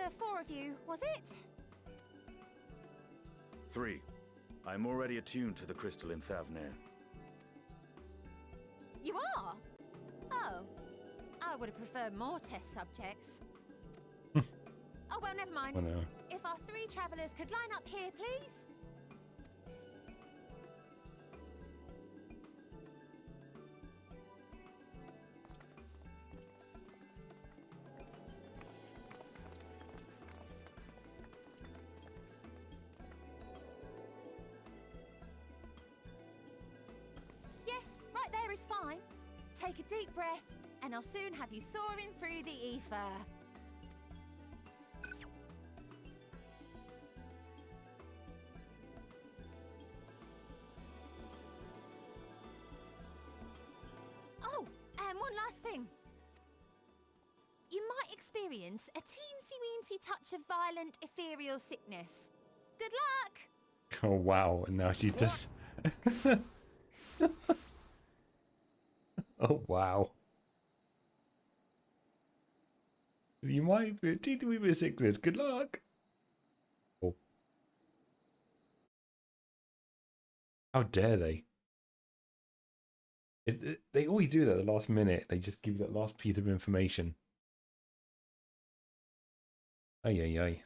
4 of you, was it? 3. I'm already attuned to the crystal in Thavnir. You are? Oh. I would have preferred more test subjects. Oh, well, never mind. Oh, no. If our 3 travellers could line up here, please. Yes, right there is fine. Take a deep breath, and I'll soon have you soaring through the ether. Oh, and one last thing. You might experience a teensy-weensy touch of violent ethereal sickness. Good luck! Oh, wow. And now she just... Oh, wow. You might be a teeny wee bit sickness. Good luck. Oh. How dare they? They always do that at the last minute. They just give you that last piece of information. Ay, ay, ay.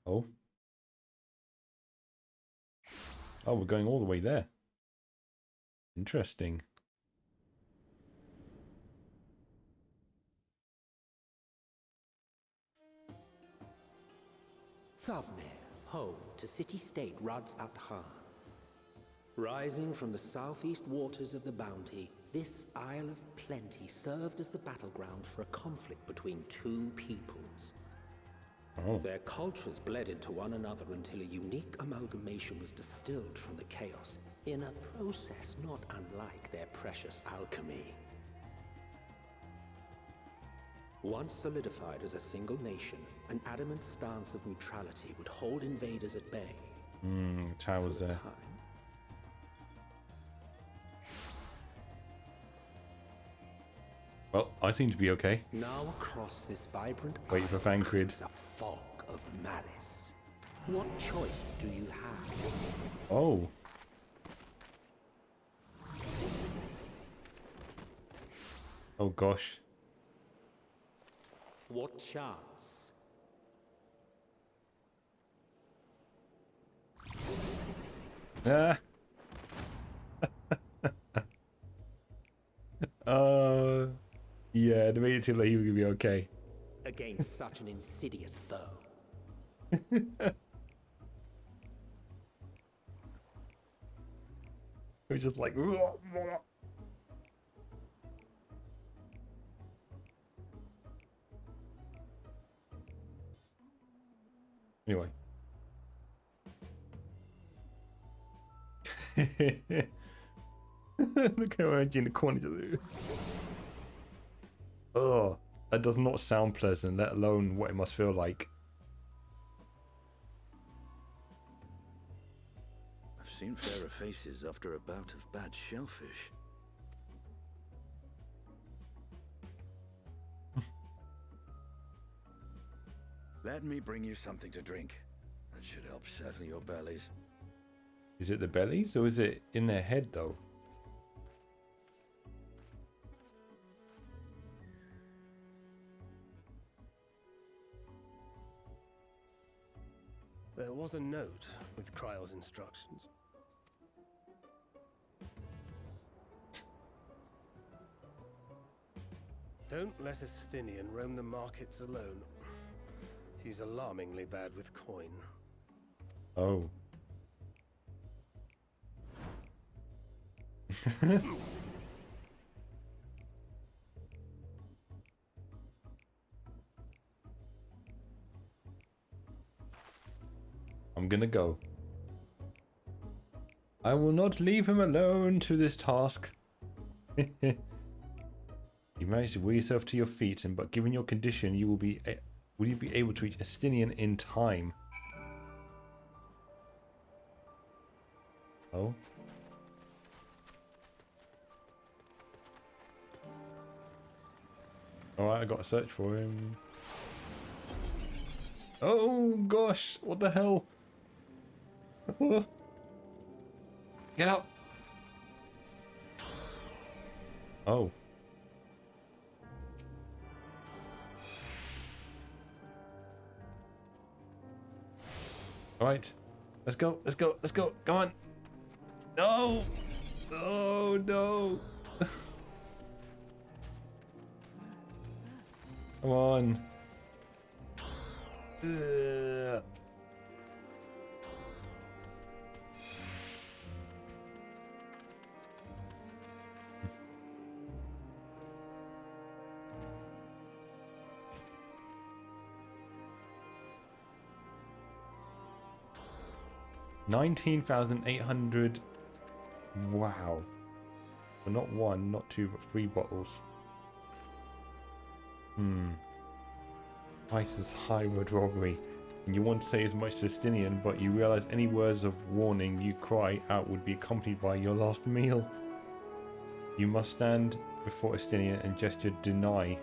Oh. Oh, we're going all the way there. Interesting. Thavnir, home to city-state Rads at Han. Rising from the southeast waters of the Bounty, this Isle of Plenty served as the battleground for a conflict between 2 peoples. Oh. Their cultures bled into one another until a unique amalgamation was distilled from the chaos, in a process not unlike their precious alchemy. Once solidified as a single nation, an adamant stance of neutrality would hold invaders at bay. Tower's there. Well, I seem to be okay. Now across this vibrant Wait for Thancred. is a fog of malice. What choice do you have? Oh. Oh gosh. What chance? Ah. Yeah, they made it seem like he was gonna be okay. Against such an insidious foe. It was just like. Anyway. Look how edgy in the corner to do. Ugh, that does not sound pleasant, let alone what it must feel like. I've seen fairer faces after a bout of bad shellfish. Let me bring you something to drink. That should help settle your bellies. Is it the bellies or is it in their head though? There was a note with Kryle's instructions. Don't let a Stinian roam the markets alone. He's alarmingly bad with coin. Oh. I'm gonna go. I will not leave him alone to this task. You managed to will yourself to your feet, and but given your condition, you will Will you be able to reach Estinian in time? Oh. Alright, I gotta search for him. Oh gosh, what the hell? Get up! Oh. Alright. Let's go, let's go, let's go. Come on. No! Oh no! Come on. Ugh. $19,800. Wow. Well, not one, not two, but 3 bottles. Price is high road robbery. And you want to say as much to Estinian, but you realize any words of warning you cry out would be accompanied by your last meal. You must stand before Estinian and gesture deny.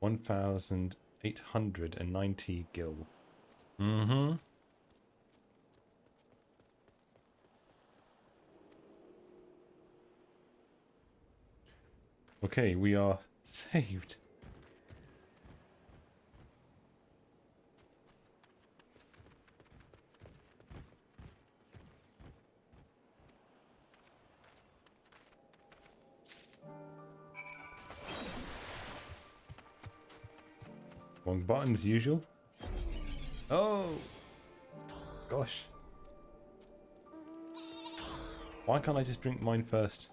$1,890 gil. Okay, we are saved. Wrong button as usual. Oh! Gosh. Why can't I just drink mine first?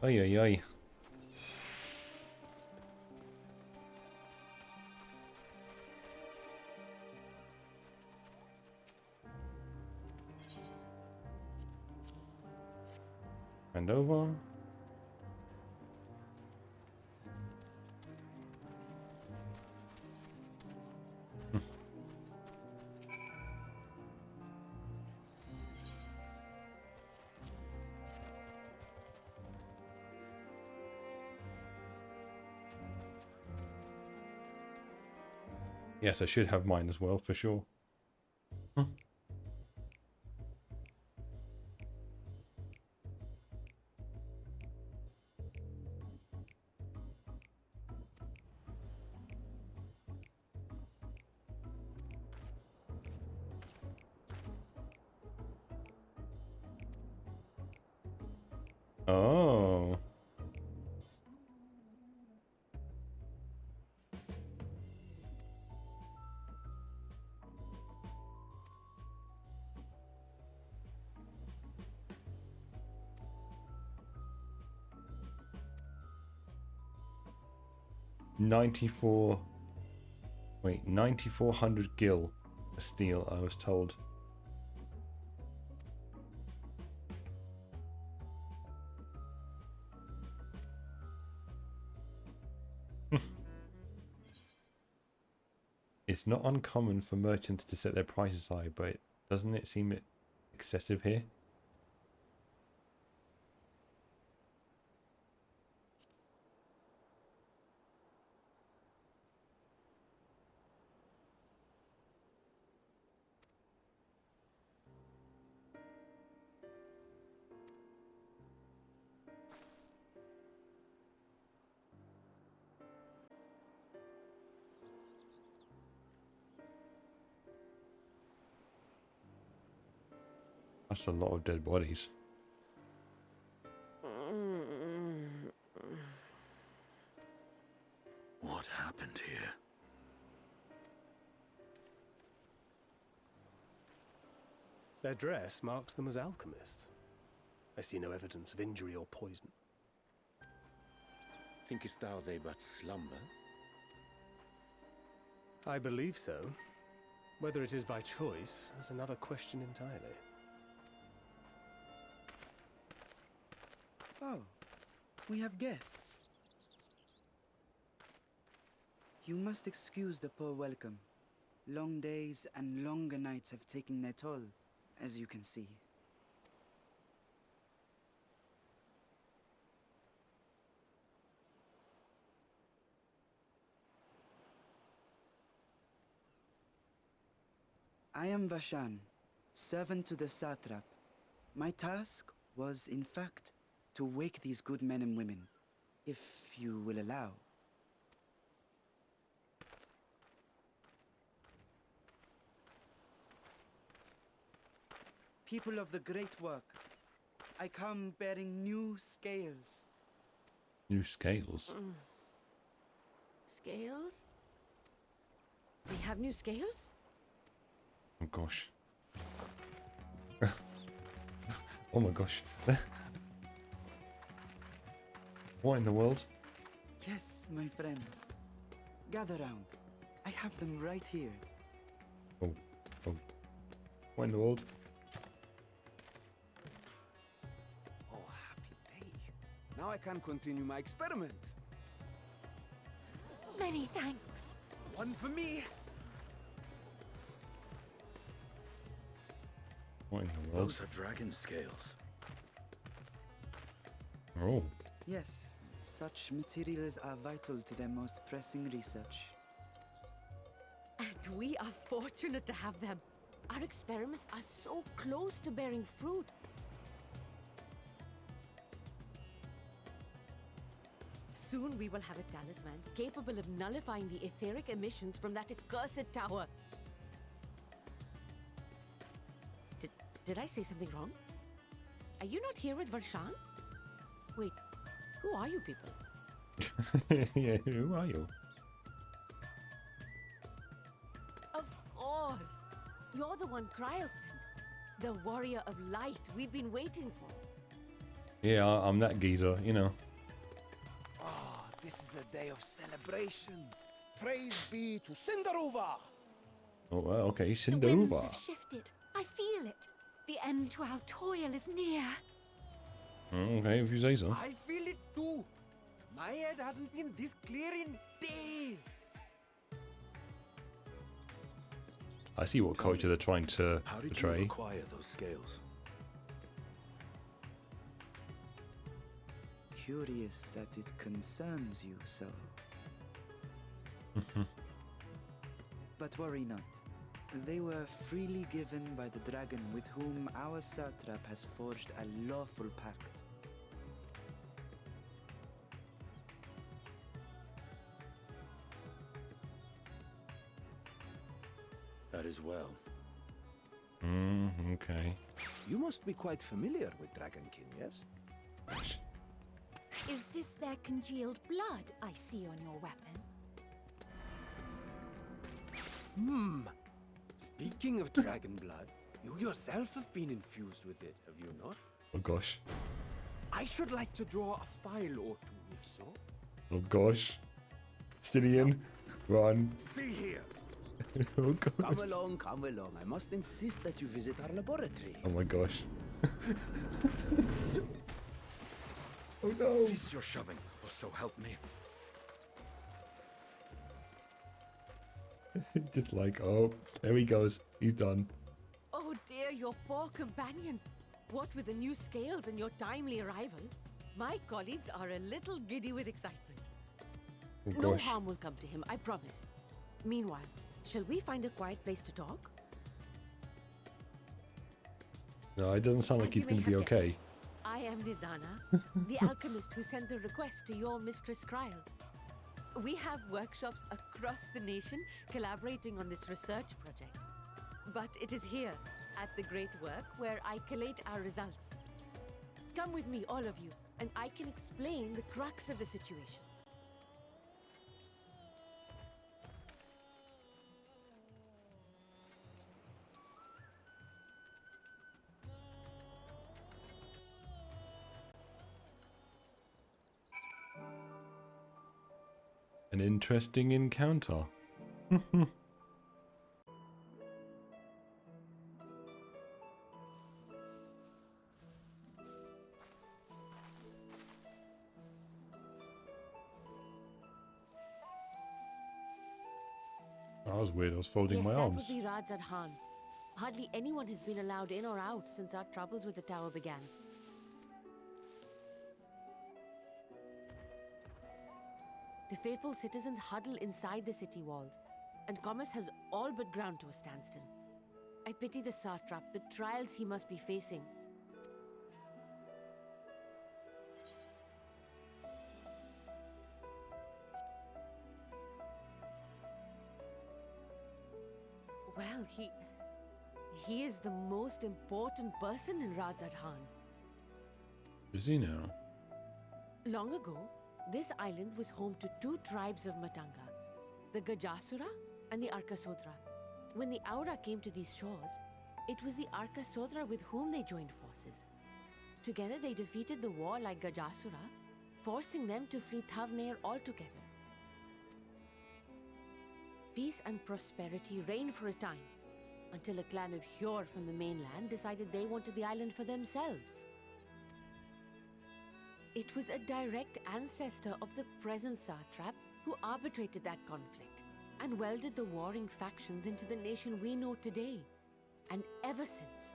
Ay ay ay. And over. Yes, I should have mine as well, for sure. Oh. Wait, 9,400 gil a steel, I was told. It's not uncommon for merchants to set their prices high, but doesn't it seem excessive here? That's a lot of dead bodies. What happened here? Their dress marks them as alchemists. I see no evidence of injury or poison. Thinkest thou they but slumber? I believe so. Whether it is by choice is another question entirely. Oh, we have guests. You must excuse the poor welcome. Long days and longer nights have taken their toll, as you can see. I am Vashan, servant to the satrap. My task was, in fact, to wake these good men and women, if you will allow. People of the great work, I come bearing new scales. New scales. Scales? We have new scales? Oh gosh. Oh my gosh. What in the world? Yes, my friends. Gather round. I have them right here. Oh. What in the world? Oh, happy day. Now I can continue my experiment. Many thanks. One for me. What in the world? Those are dragon scales. Oh. Yes, such materials are vital to their most pressing research. And we are fortunate to have them. Our experiments are so close to bearing fruit. Soon we will have a talisman capable of nullifying the etheric emissions from that accursed tower. Did I say something wrong? Are you not here with Varshan? Wait, who are you people? Yeah, who are you? Of course! You're the one Kryl sent. The warrior of light we've been waiting for. Yeah, I'm that geezer, you know. Ah, this is a day of celebration. Praise be to Cinderova. Oh, well, okay, The winds Cinderova. have shifted. I feel it. The end to our toil is near. Okay, if you say so. I feel it too. My head hasn't been this clear in days. I see what culture they're trying to How did you portray. acquire those scales? Curious that it concerns you so. But worry not. They were freely given by the dragon with whom our satrap has forged a lawful pact. That is well. Okay. You must be quite familiar with Dragonkin, yes? Is this their congealed blood I see on your weapon? Speaking of dragon blood, you yourself have been infused with it, have you not? Oh gosh. I should like to draw a file or two, if so. Oh gosh. Stylian, run. See here. Oh gosh. Come along, come along. I must insist that you visit our laboratory. Oh my gosh. Oh no. Cease your shoving, or so help me. Just like, oh, there he goes. He's done. Oh dear, your poor companion. What with the new scales and your timely arrival, my colleagues are a little giddy with excitement. Oh No gosh. harm will come to him, I promise. Meanwhile, shall we find a quiet place to talk? No, it doesn't sound like As he's you going may to be have okay. guessed, I am Nidana, the alchemist who sent the request to your mistress Kryl. We have workshops across the nation collaborating on this research project. But it is here, at the Great Work, where I collate our results. Come with me, all of you, and I can explain the crux of the situation. An interesting encounter. That was weird. I was folding Yes, my that arms. would be Radz at Han. Hardly anyone has been allowed in or out since our troubles with the tower began. The faithful citizens huddle inside the city walls, and commerce has all but ground to a standstill. I pity the satrap, the trials he must be facing. Well, he is the most important person in Radzadhan. Is he now? Long ago, this island was home to two tribes of Matanga, the Gajasura and the Arkasodra. When the Aura came to these shores, it was the Arkasodra with whom they joined forces. Together they defeated the warlike Gajasura, forcing them to flee Thavnair altogether. Peace and prosperity reigned for a time, until a clan of Hjor from the mainland decided they wanted the island for themselves. It was a direct ancestor of the present satrap who arbitrated that conflict and welded the warring factions into the nation we know today. And ever since,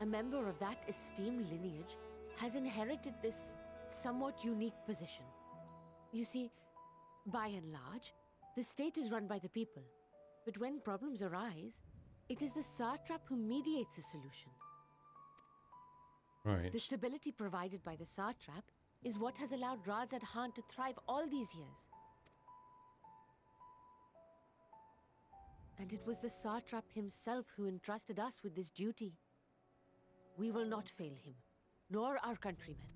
a member of that esteemed lineage has inherited this somewhat unique position. You see, by and large, the state is run by the people, but when problems arise, it is the satrap who mediates a solution. Right. The stability provided by the satrap is what has allowed Radzadhan to thrive all these years. And it was the satrap himself who entrusted us with this duty. We will not fail him, nor our countrymen.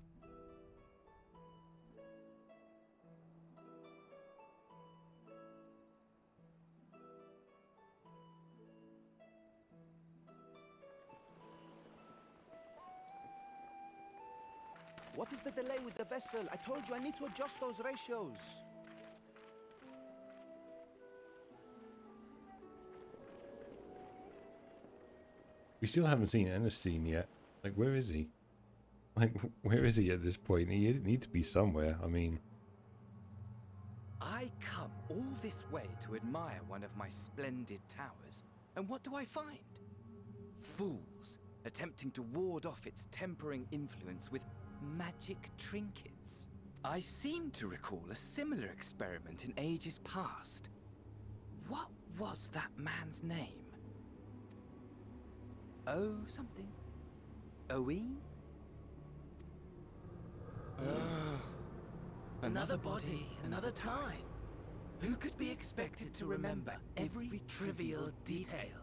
What is the delay with the vessel? I told you I need to adjust those ratios. We still haven't seen Ernestine yet. Like, where is he? Like, where is he at this point? He needs to be somewhere. I mean... I come all this way to admire one of my splendid towers, and what do I find? Fools attempting to ward off its tempering influence with magic trinkets. I seem to recall a similar experiment in ages past. What was that man's name? Oh, something. Owen? Another body, another time. Who could be expected to remember every trivial detail?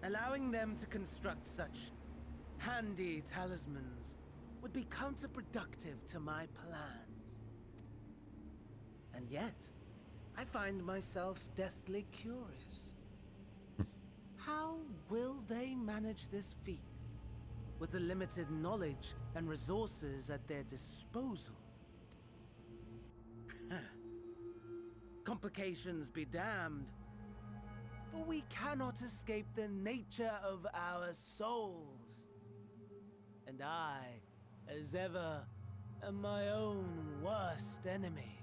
Allowing them to construct such handy talismans would be counterproductive to my plans. And yet, I find myself deathly curious. How will they manage this feat with the limited knowledge and resources at their disposal? Complications be damned, for we cannot escape the nature of our souls. And I, as ever, am my own worst enemy.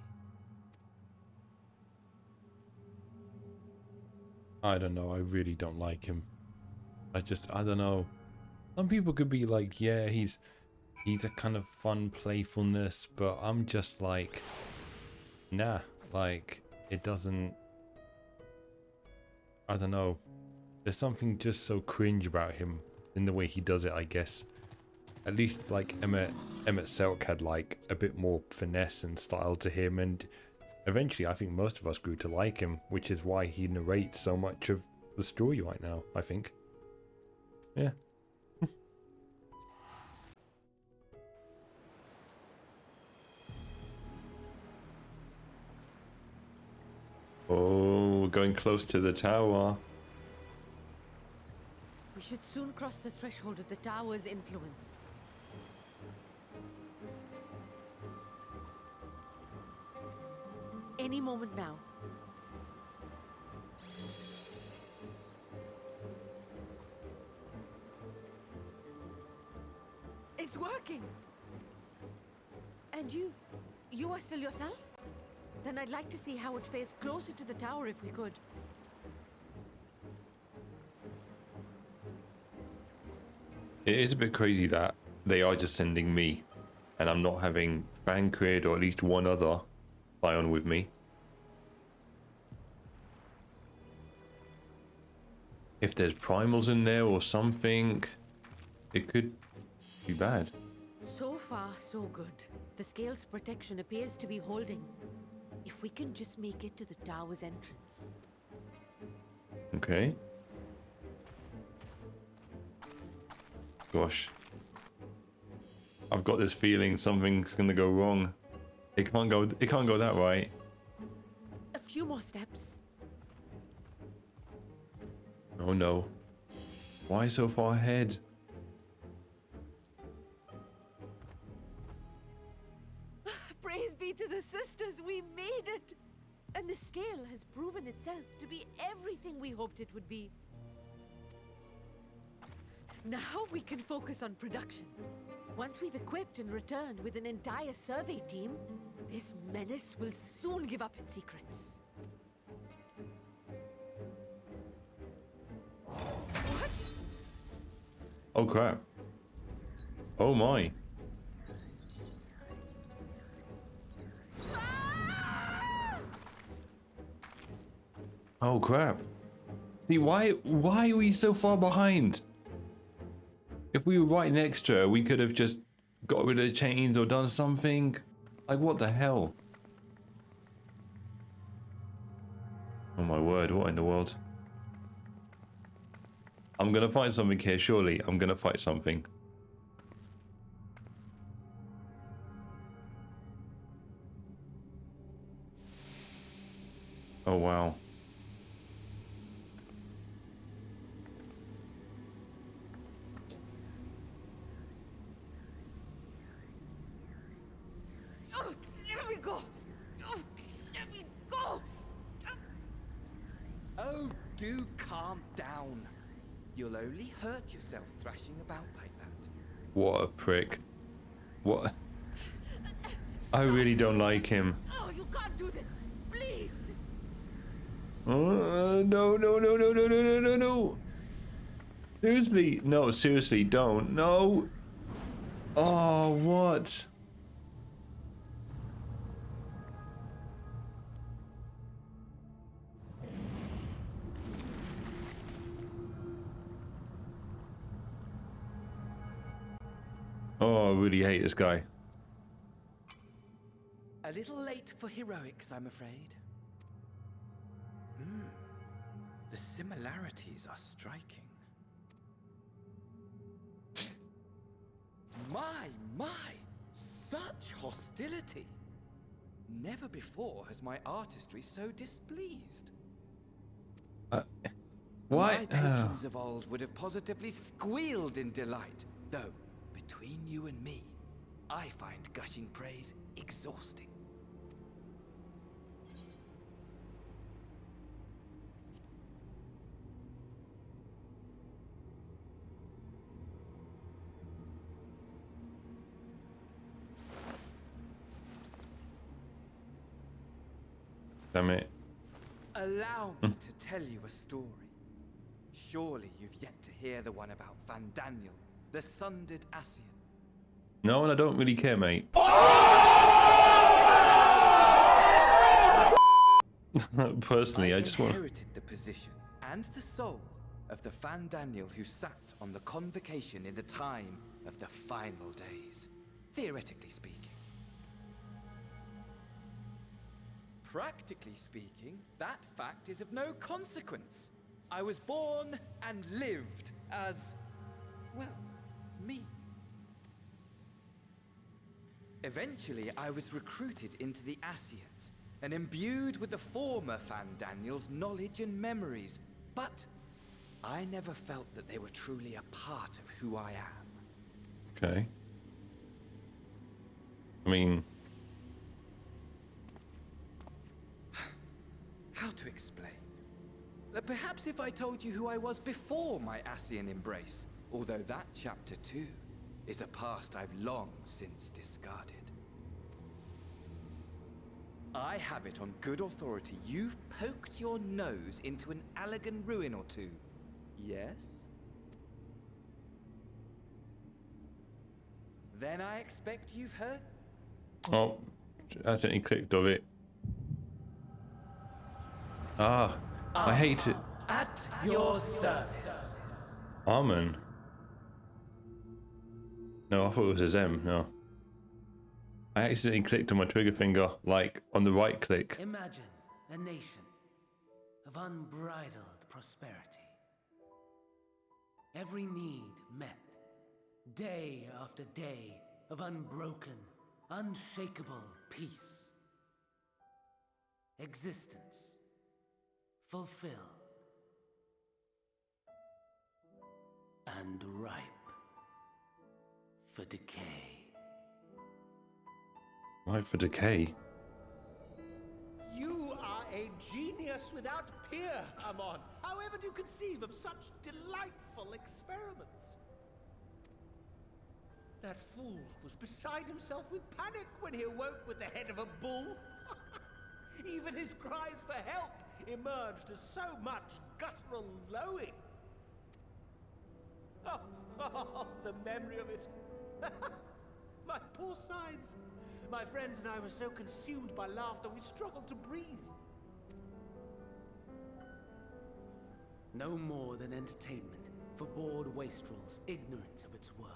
I don't know. I really don't like him. I don't know. Some people could be like, yeah, he's a kind of fun playfulness, but I'm just like, nah, like, it doesn't, I don't know. There's something just so cringe about him in the way he does it, I guess. At least, like, Emmett Selk had, like, a bit more finesse and style to him, and eventually I think most of us grew to like him, which is why he narrates so much of the story right now, I think. Yeah. Oh, we're going close to the tower. We should soon cross the threshold of the tower's influence. any moment now. It's working! And you are still yourself? Then I'd like to see how it fares closer to the tower if we could. It is a bit crazy that they are just sending me, and I'm not having Bancred or at least one other fly on with me. If there's primals in there or something, it could be bad. So far, so good. The scale's protection appears to be holding. If we can just make it to the tower's entrance. Okay. Gosh. I've got this feeling something's gonna go wrong. It can't go that right. A few more steps. Oh no. Why so far ahead? Praise be to the sisters, we made it! And the scale has proven itself to be everything we hoped it would be. Now we can focus on production. Once we've equipped and returned with an entire survey team, this menace will soon give up its secrets. What? Oh crap. Oh my. Oh crap. See, why are we so far behind? If we were right next to her, we could have just got rid of the chains or done something. Like, what the hell? Oh my word, what in the world? I'm gonna fight something here, surely. I'm gonna fight something. Oh wow. Let me go! Let me go! Oh, do calm down. You'll only hurt yourself thrashing about like that. What a prick. What? I really don't like him. Oh, you can't do this! Please! No, no, no, no, no, no, no, no, no. Seriously? No, seriously, don't. No. Oh, what? Oh, I really hate this guy. A little late for heroics, I'm afraid. The similarities are striking. My! Such hostility! Never before has my artistry so displeased. What? My patrons of old would have positively squealed in delight, though, between you and me, I find gushing praise exhausting. Damn it. Allow me to tell you a story. Surely you've yet to hear the one about Van Daniel, the sundered Asian. No, and I don't really care, mate. Personally, I just want to... inherited the position and the soul of the Van Daniel who sat on the convocation in the time of the final days, theoretically speaking. Practically speaking, that fact is of no consequence. I was born and lived as, well, me. Eventually, I was recruited into the Asians and imbued with the former Van Daniel's knowledge and memories, but I never felt that they were truly a part of who I am. Okay. I mean... hard to explain. Perhaps if I told you who I was before my Ascian embrace, although that chapter too is a past I've long since discarded. I have it on good authority you've poked your nose into an Allegan ruin or two. Yes? Then I expect you've heard. Oh, I accidentally clicked of it. Ah, I hate it. At your service. Armen. No, I thought it was a M. No. I accidentally clicked on my trigger finger, like on the right click. Imagine a nation of unbridled prosperity. Every need met. Day after day of unbroken, unshakable peace. Existence fulfilled and ripe for decay. Right for decay. You are a genius without peer, Amon. However do you conceive of such delightful experiments? That fool was beside himself with panic when he awoke with the head of a bull. Even his cries for help emerged as so much guttural lowing. Oh, the memory of it. My poor sides. My friends and I were so consumed by laughter we struggled to breathe. No more than entertainment for bored wastrels ignorant of its worth.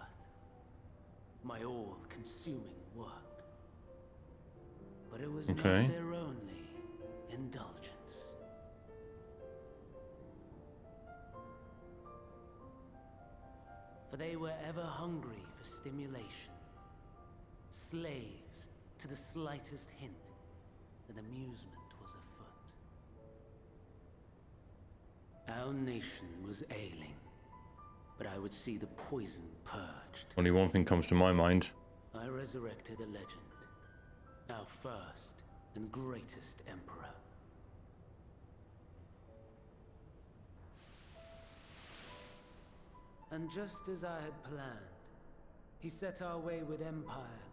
My all-consuming work. But it was not their only indulgence. For they were ever hungry for stimulation. Slaves to the slightest hint that amusement was afoot. Our nation was ailing, but I would see the poison purged. Only one thing comes to my mind. I resurrected a legend, our first and greatest emperor. And just as I had planned, he set our wayward empire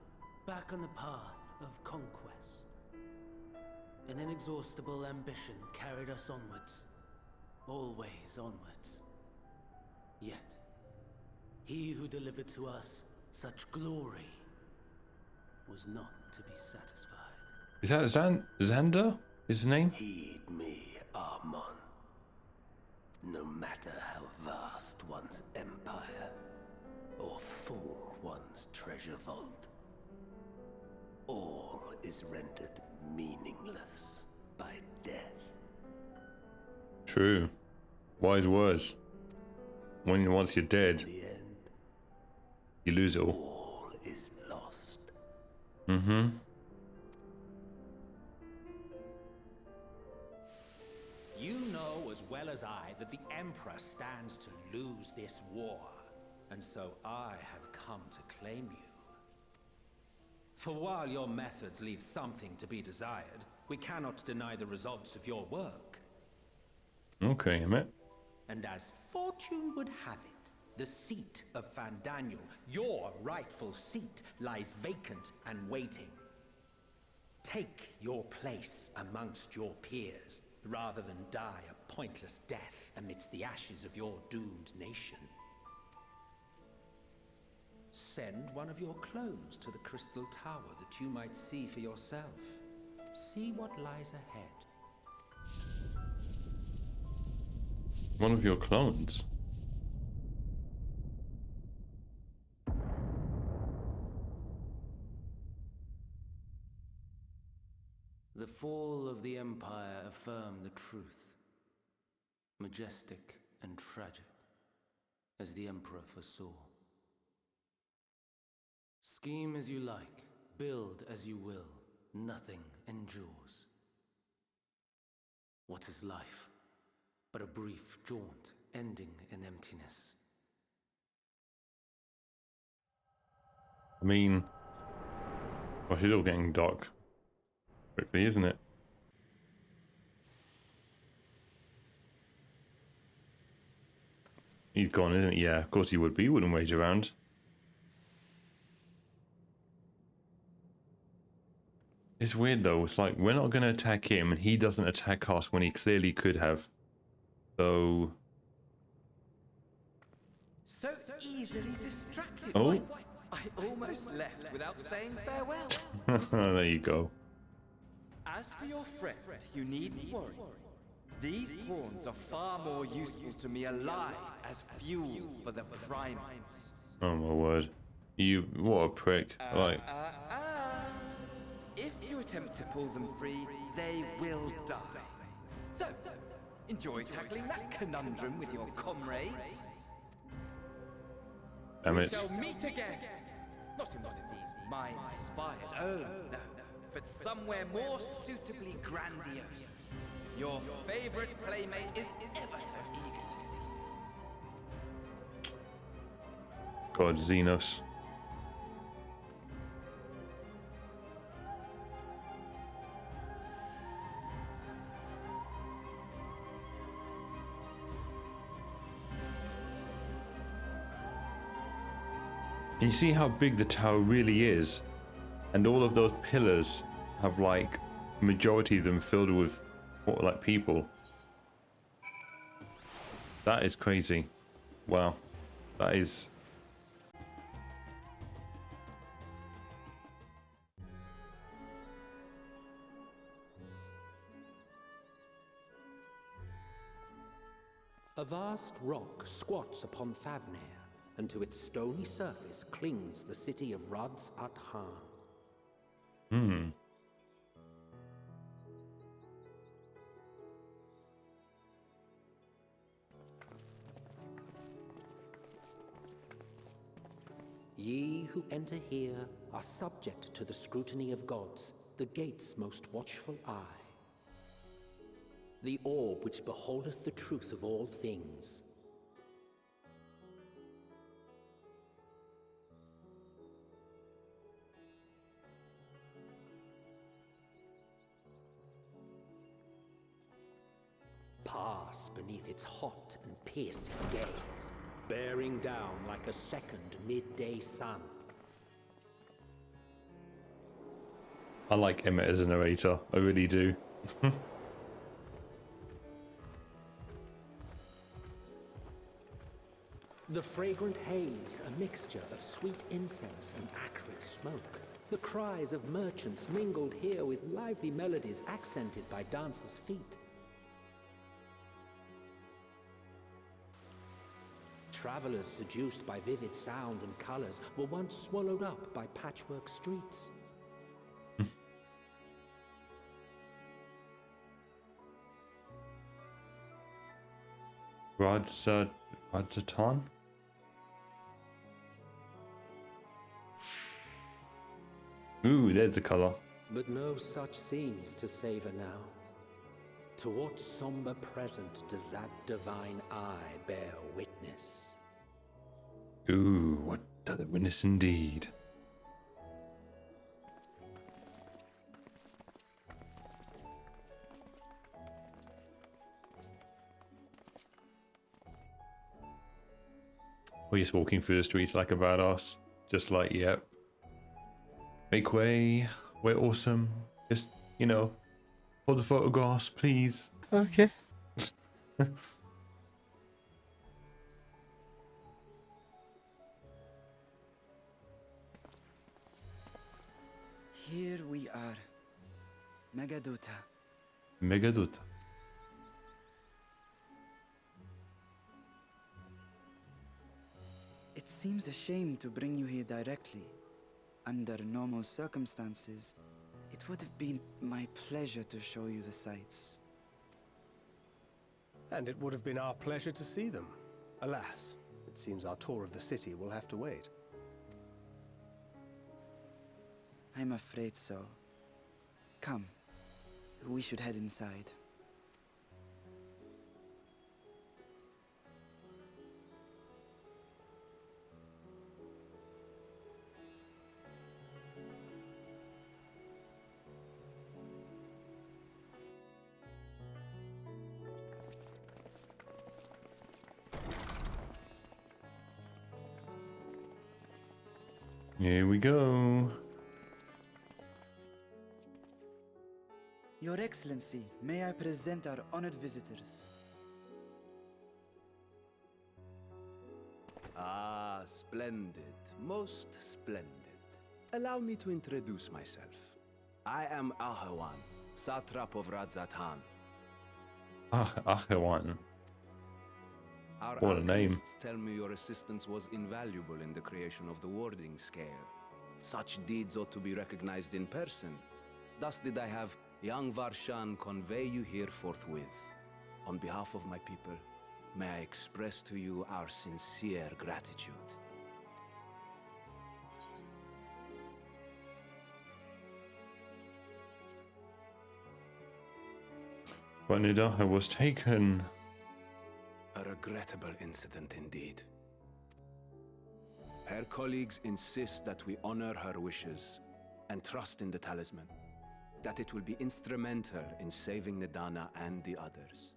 back on the path of conquest. An inexhaustible ambition carried us onwards, always onwards. Yet, he who delivered to us such glory was not to be satisfied. Is that Xander? His name? Heed me, Amon. No matter how vast one's empire, or full one's treasure vault, all is rendered meaningless by death. True. Wise words. Once you're dead, In the end, you lose it all. all is lost. Mm-hmm. You know as well as I that the Emperor stands to lose this war, and so I have come to claim you. For while your methods leave something to be desired, we cannot deny the results of your work. Okay, Emmett. And as fortune would have it, the seat of Fandaniel, your rightful seat, lies vacant and waiting. Take your place amongst your peers, rather than die a pointless death amidst the ashes of your doomed nation. Send one of your clones to the Crystal Tower that you might see for yourself. See what lies ahead. One of your clones. The fall of the Empire affirmed the truth. Majestic and tragic, as the Emperor foresaw. Scheme as you like, build as you will, nothing endures. What is life but a brief jaunt ending in emptiness? I mean, well, it's all getting dark quickly, isn't it? He's gone, isn't he? Yeah, of course he would be. He wouldn't wage around. It's weird though. It's like we're not going to attack him and he doesn't attack us when he clearly could have. So easily distracted. Oh. I almost left without saying farewell. there you go. As for your friend, you needn't worry. These pawns are far more useful to me alive as fuel for the primates. Oh my word. You, what a prick. Like, If you attempt to pull them free, they will die. So, enjoy tackling that conundrum with your comrades. damn We it. shall meet again. Not in one of these mine spires, oh no, but somewhere more suitably grandiose. Your favorite playmate is ever so eager to see. God, Xenos. And you see how big the tower really is, and all of those pillars have like majority of them filled with what, like people. That is crazy. Wow, that is. A vast rock squats upon Favnir, and to its stony surface clings the city of Rods at Han. Ye who enter here are subject to the scrutiny of gods, the gate's most watchful eye. The orb which beholdeth the truth of all things. Pass beneath its hot and piercing gaze, bearing down like a second midday sun. I like Emmett as a narrator. I really do. The fragrant haze, a mixture of sweet incense and acrid smoke. The cries of merchants mingled here with lively melodies accented by dancers' feet. Travelers seduced by vivid sound and colors were once swallowed up by patchwork streets. Radzatan? Ooh, there's the color. But no such scenes to savor now. To what somber present does that divine eye bear witness? Ooh, what does it witness indeed? We're just walking through the streets like a badass. Just like, yep. Make way. We're awesome. Just, you know, hold the photographs, please. Okay. Here we are. Megaduta. Megaduta. It seems a shame to bring you here directly. Under normal circumstances, it would have been my pleasure to show you the sights. And it would have been our pleasure to see them. Alas, it seems our tour of the city will have to wait. I'm afraid so. Come, we should head inside. Here we go. Your Excellency, may I present our honored visitors? Ah, splendid. Most splendid. Allow me to introduce myself. I am Ahawan, Satrap of Radzatan. Ahawan. Our What a name. alchemists tell me your assistance was invaluable in the creation of the warding scale. Such deeds ought to be recognized in person. Thus did I have young Varshan convey you here forthwith. On behalf of my people, may I express to you our sincere gratitude. But Nidaha was taken. A regrettable incident indeed. Her colleagues insist that we honor her wishes and trust in the talisman, that it will be instrumental in saving Nidana and the others.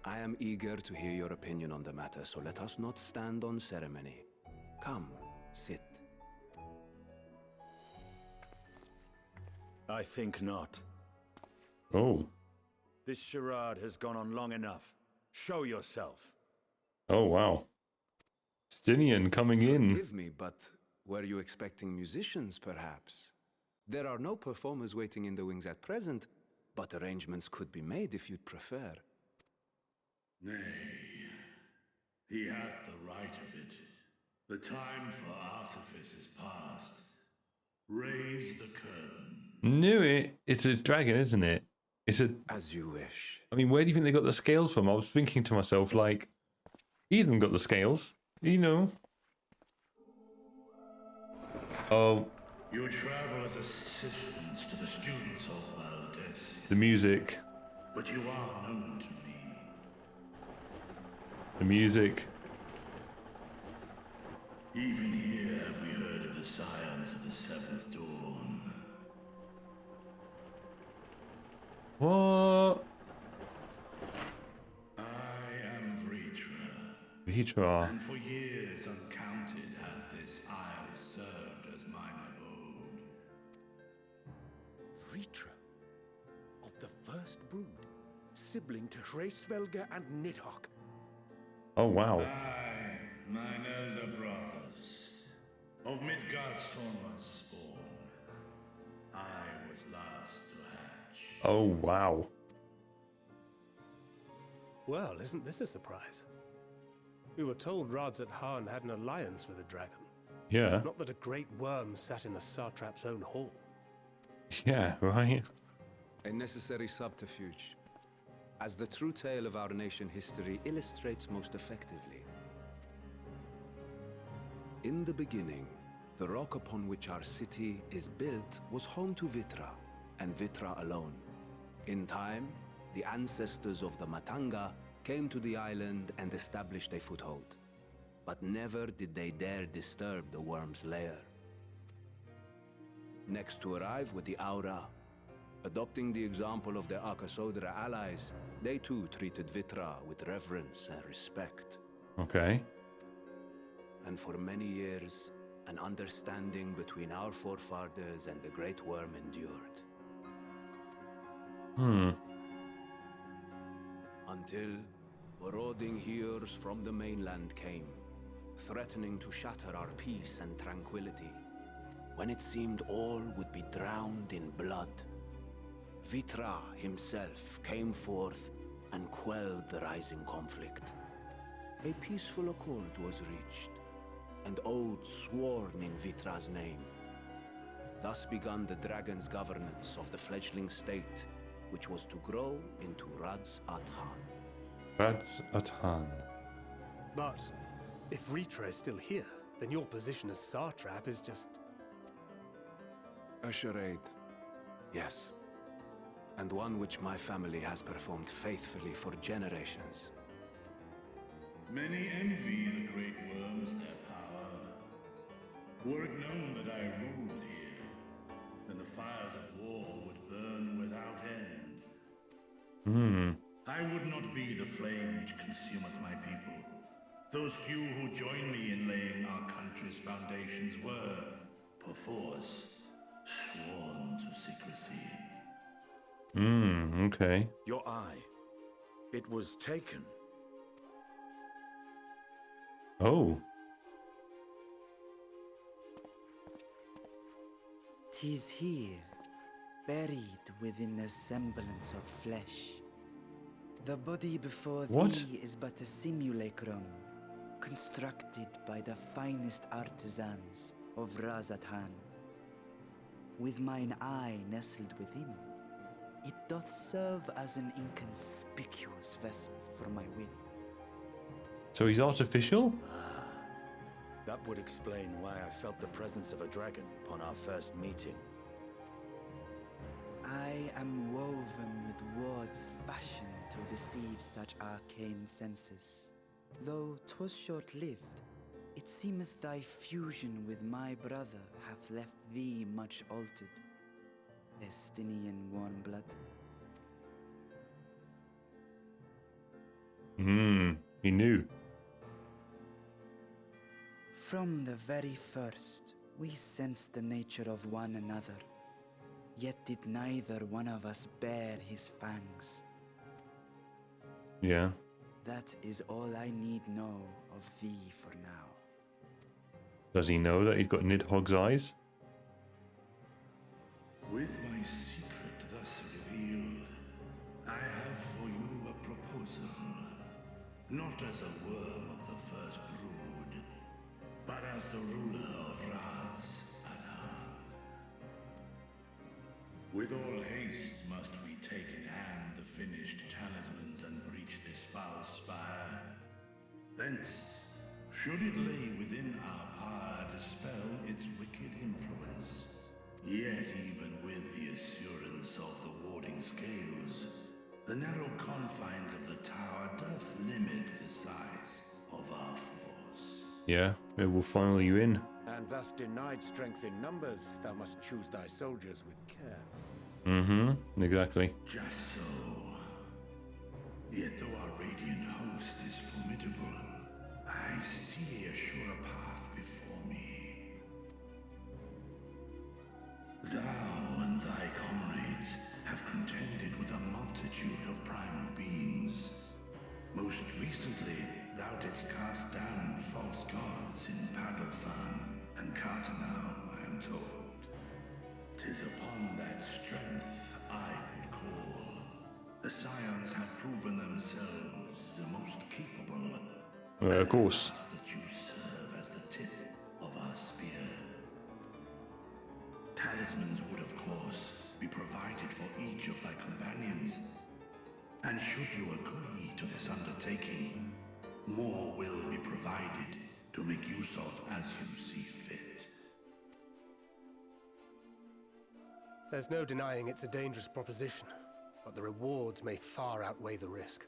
I am eager to hear your opinion on the matter, so let us not stand on ceremony. Come, sit. I think not. Oh. This charade has gone on long enough. Show yourself. Oh, wow. Stinian coming in. Forgive me, but were you expecting musicians, perhaps? There are no performers waiting in the wings at present, but arrangements could be made if you'd prefer. Nay, he hath the right of it. The time for artifice is past. Raise the curtain. Knew it. It's a dragon, isn't it? It's a... As you wish. I mean, where do you think they got the scales from? I was thinking to myself, like, Ethan got the scales. You know. Oh. You travel as assistants to the students of Valdez. The music. But you are known to me. The music. Even here have we heard of the scions of the Seventh Dawn. What? I am Vritra. Vritra. And for years uncounted hath this isle served as mine abode. Vritra, of the first brood, sibling to Hraesvelga and Nidhogg. Oh, wow. Aye, mine elder brothers, of Midgardsormr's spawn. I was last to hatch. Oh, wow. Well, isn't this a surprise? We were told Radzatan had an alliance with a dragon. Yeah. Not that a great worm sat in the satrap's own hall. Yeah, right. A necessary subterfuge, as the true tale of our nation history illustrates most effectively. In the beginning, the rock upon which our city is built was home to Vitra, and Vitra alone. In time, the ancestors of the Matanga came to the island and established a foothold. But never did they dare disturb the worm's lair. Next to arrive with the Aura, adopting the example of their Akasodra allies, they too treated Vitra with reverence and respect. Okay. And for many years, an understanding between our forefathers and the Great Worm endured. Until marauding heroes from the mainland came, threatening to shatter our peace and tranquility. When it seemed all would be drowned in blood, Vitra himself came forth and quelled the rising conflict. A peaceful accord was reached, and oaths sworn in Vitra's name. Thus began the dragon's governance of the fledgling state, which was to grow into Radzatan. Radzatan. But if Vritra is still here, then your position as satrap is just... A charade, yes. And one which my family has performed faithfully for generations. Many envy the great worms their power. Were it known that I ruled here, then the fires of war would burn without end. I would not be the flame which consumeth my people, Those few who joined me in laying our country's foundations were, perforce, sworn to secrecy. Okay. Your eye. It was taken. Oh. 'Tis here, buried within a semblance of flesh. The body before What? thee is but a simulacrum, constructed by the finest artisans of Razathan. With mine eye nestled within, it doth serve as an inconspicuous vessel for my wit. So he's artificial? That would explain why I felt the presence of a dragon upon our first meeting. I am woven with words fashioned to deceive such arcane senses. Though 'twas short-lived, it seemeth thy fusion with my brother hath left thee much altered. Estinian warm-blood. He knew. From the very first, we sensed the nature of one another, yet did neither one of us bear his fangs. Yeah. That is all I need know of thee for now. Does he know that he's got Nidhogg's eyes? With my secret thus revealed, I have for you a proposal. Not as a worm of the first brood, but as the ruler of Radz Adhan. With all haste must we take in hand the finished talismans and breach this foul spire. Thence, should it lay within our power, dispel its wicked influence. Yet even with the assurance of the warding scales, the narrow confines of the tower doth limit the size of our force. Yeah, it will funnel you in. And thus denied strength in numbers, thou must choose thy soldiers with care. Exactly. Just so. Yet though our radiant host is formidable, I see a surer path before me. Thou and thy comrades have contended with a multitude of primal beings. Most recently, thou didst cast down false gods in Padelthan and Cartanau, I am told. 'Tis upon that strength I would call. The Scions have proven themselves the most capable. Of course. That you serve as the tip of our spear. Talismans would, of course, be provided for each of thy companions. And should you agree to this undertaking, more will be provided to make use of as you see fit. There's no denying it's a dangerous proposition, but the rewards may far outweigh the risk.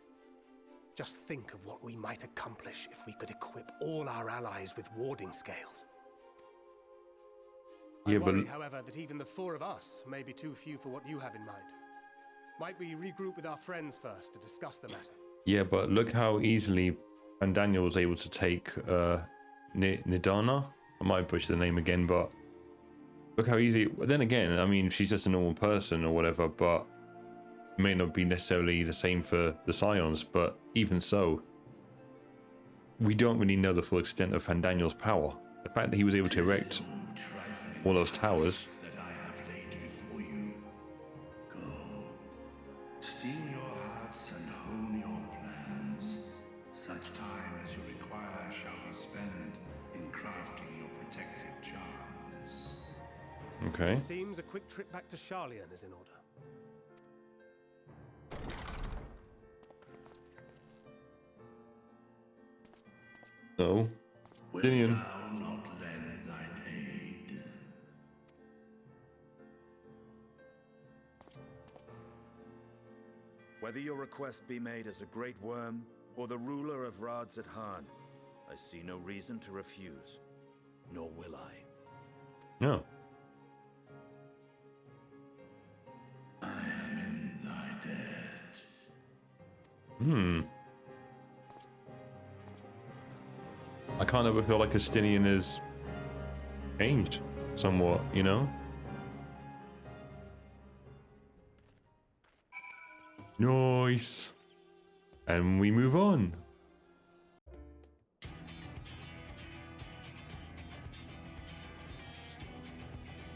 Just think of what we might accomplish if we could equip all our allies with warding scales. Yeah, I worry, but however, that even the four of us may be too few for what you have in mind. Might we regroup with our friends first to discuss the matter? yeah, but look how easily Van Daniel was able to take Nidana. I might butcher the name again, but look how easy. Then again, I mean, she's just a normal person or whatever, but it may not be necessarily the same for the Scions. But even so, we don't really know the full extent of Van Daniel's power. The fact that he was able to erect all those towers. That I have laid before you. Go. Steam your hearts and hone your plans. Such time as you require shall be spent in crafting your protective charms. Okay. Seems a quick trip back to Sharlayan is in order. So, Dinian. Thou not lend thine aid. Whether your request be made as a great worm or the ruler of Radz Adhan, I see no reason to refuse, nor will I. No. I am in thy debt. can't ever feel like Estinian has changed somewhat, you know? Nice. And we move on.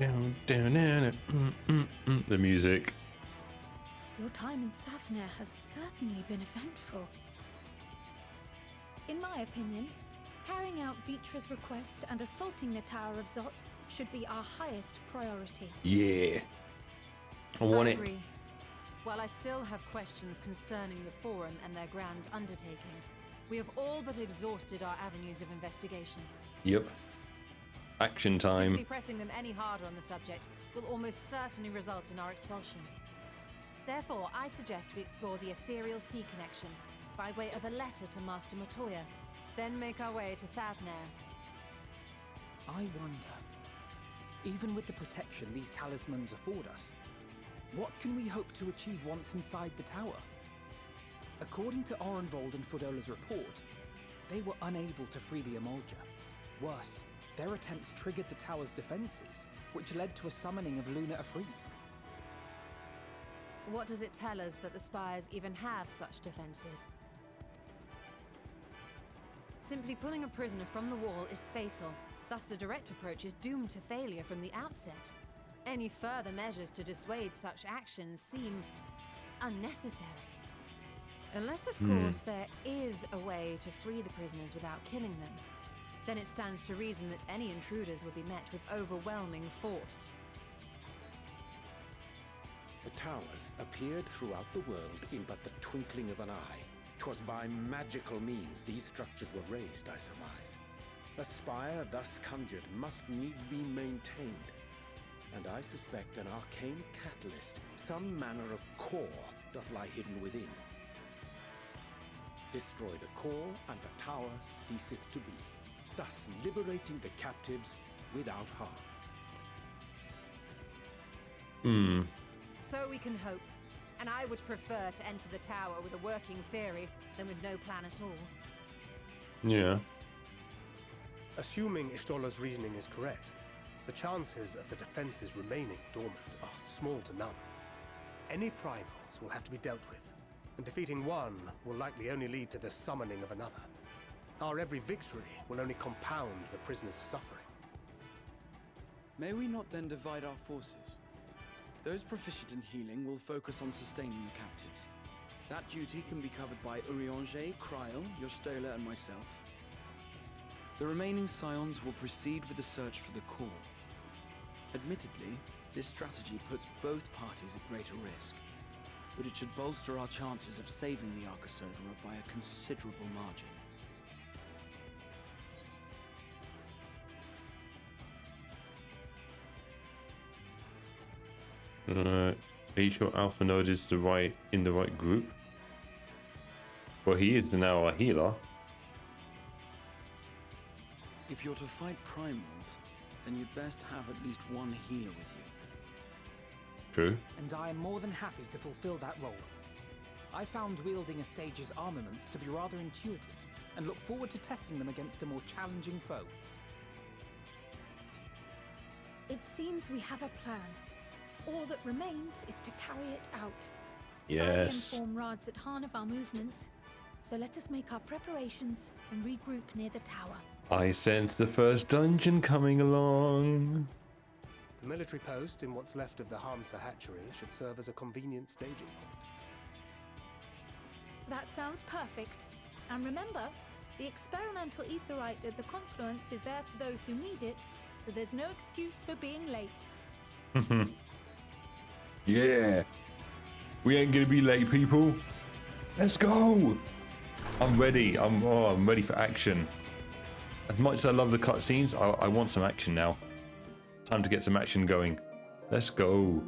Down, down, down, the music. Your time in Thafnir has certainly been eventful. In my opinion, carrying out Vitra's request and assaulting the Tower of Zot should be our highest priority. Yeah. I want it. Agree. While I still have questions concerning the Forum and their grand undertaking, we have all but exhausted our avenues of investigation. Yep. Action time. Simply pressing them any harder on the subject will almost certainly result in our expulsion. Therefore, I suggest we explore the ethereal sea connection by way of a letter to Master Matoya, then make our way to Thavnair. I wonder, even with the protection these talismans afford us, what can we hope to achieve once inside the tower? According to Orenvold and Fodola's report, they were unable to free the Emolja. Worse, their attempts triggered the tower's defenses, which led to a summoning of Luna Afrit. What does it tell us that the Spires even have such defenses? Simply pulling a prisoner from the wall is fatal, thus the direct approach is doomed to failure from the outset. Any further measures to dissuade such actions seem unnecessary. Unless, of course, there is a way to free the prisoners without killing them. Then it stands to reason that any intruders will be met with overwhelming force. The towers appeared throughout the world in but the twinkling of an eye. 'Twas by magical means these structures were raised, I surmise. A spire thus conjured must needs be maintained, and I suspect an arcane catalyst, some manner of core, doth lie hidden within. Destroy the core, and the tower ceaseth to be, thus liberating the captives without harm. So we can hope, and I would prefer to enter the tower with a working theory than with no plan at all. Yeah. Assuming Ishtola's reasoning is correct, the chances of the defenses remaining dormant are small to none. Any primals will have to be dealt with, and defeating one will likely only lead to the summoning of another. Our every victory will only compound the prisoner's suffering. May we not then divide our forces? Those proficient in healing will focus on sustaining the captives. That duty can be covered by Urianger, Kryl, Yostola, and myself. The remaining scions will proceed with the search for the core. Admittedly, this strategy puts both parties at greater risk, but it should bolster our chances of saving the Arcosodra by a considerable margin. Are you sure Alpha Node is in the right group? Well, he is now a healer. If you're to fight primals, then you'd best have at least one healer with you. True. And I am more than happy to fulfill that role. I found wielding a sage's armaments to be rather intuitive, and look forward to testing them against a more challenging foe. It seems we have a plan. All that remains is to carry it out. Yes. I inform Rads at Han of our movements, so let us make our preparations and regroup near the tower. I sense the first dungeon coming along. The military post in what's left of the Hamsa hatchery should serve as a convenient staging point. That sounds perfect. And remember, the experimental aetherite at the confluence is there for those who need it, so there's no excuse for being late. Yeah. We ain't gonna be late, people. Let's go. I'm ready. I'm ready for action. As much as I love the cutscenes, I want some action now. Time to get some action going. Let's go.